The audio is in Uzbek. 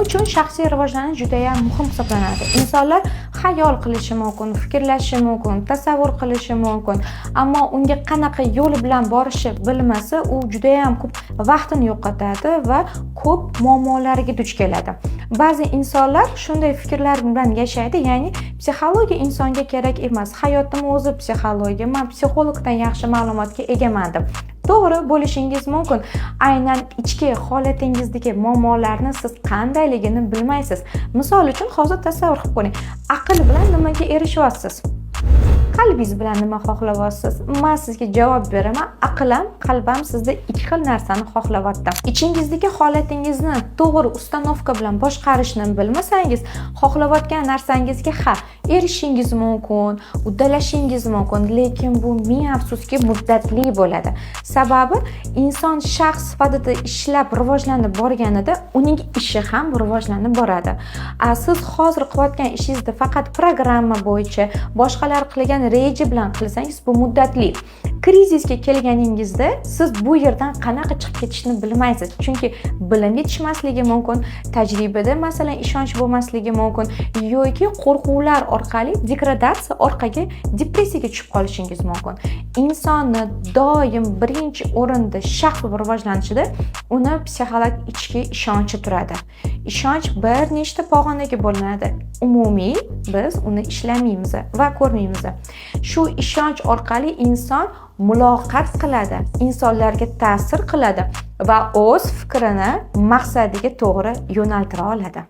uchun shaxsiy rivojlanish juda ham muhim hisoblanadi. Insonlar xayol qilishi mumkin, fikrlashi mumkin, tasavvur qilishi mumkin, ammo unga qanaqa yo'l bilan borishi bilmasa, u juda ham ko'p vaqtini yo'qotadi va ko'p muammolarga duch keladi. Ba'zi insonlar shunday fikrlar bilan yashaydi, ya'ni psixologiya insonga kerak emas, hayotning o'zi psixologiya, men psixologdan yaxshi ma'lumotga egaman deb. To'g'ri bo'lishingiz mumkin. Aynan ichki holatingizdagi muammolarni siz qandayligini bilmaysiz. Misol uchun hozir tasavvur qilib ko'ring. Aql bilan nimaga erishyapsiz? Qalbingiz bilan nima xohlayapsiz? Men sizga javob beraman. Aqlam, qalbim sizda ikki xil narsani xohlayapti. Ichingizdagi holatingizni to'g'ri ustanovka bilan boshqarishni bilmasangiz, xohlayotgan narsangizga erishingiz mumkin, uddalashingiz mumkin, lekin bu ming afsuski muddatli bo'ladi. Sababi inson shaxs sifatida ishlab rivojlanib borganida, uning ishi ham rivojlanib boradi. Siz hozir qilayotgan ishingizda faqat programma bo'yicha boshqalar qilgan reja bilan qilsangiz, bu muddatli. Krizisga kelganingizda siz bu yerdan qanaqa chiqib ketishni bilmaysiz. Chunki bilim yetishmasligi mumkin, tajribada masalan ishonch bo'lmasligi mumkin yoki qo'rquvlar orqali degradatsiya orqali depressiyaga tushib qolishingiz mumkin. Insonni doim birinchi o'rinda shaxs rivojlanishida uni psixolog ichki ishonchi turadi. Ishonch bir nechta pog'onaga bo'linadi. Umumiy biz uni ishlamaymiz va ko'rmaymiz. Shu ishonch orqali inson muloqot qiladi, insonlarga ta'sir qiladi va o'z fikrini maqsadiga to'g'ri yo'naltira oladi.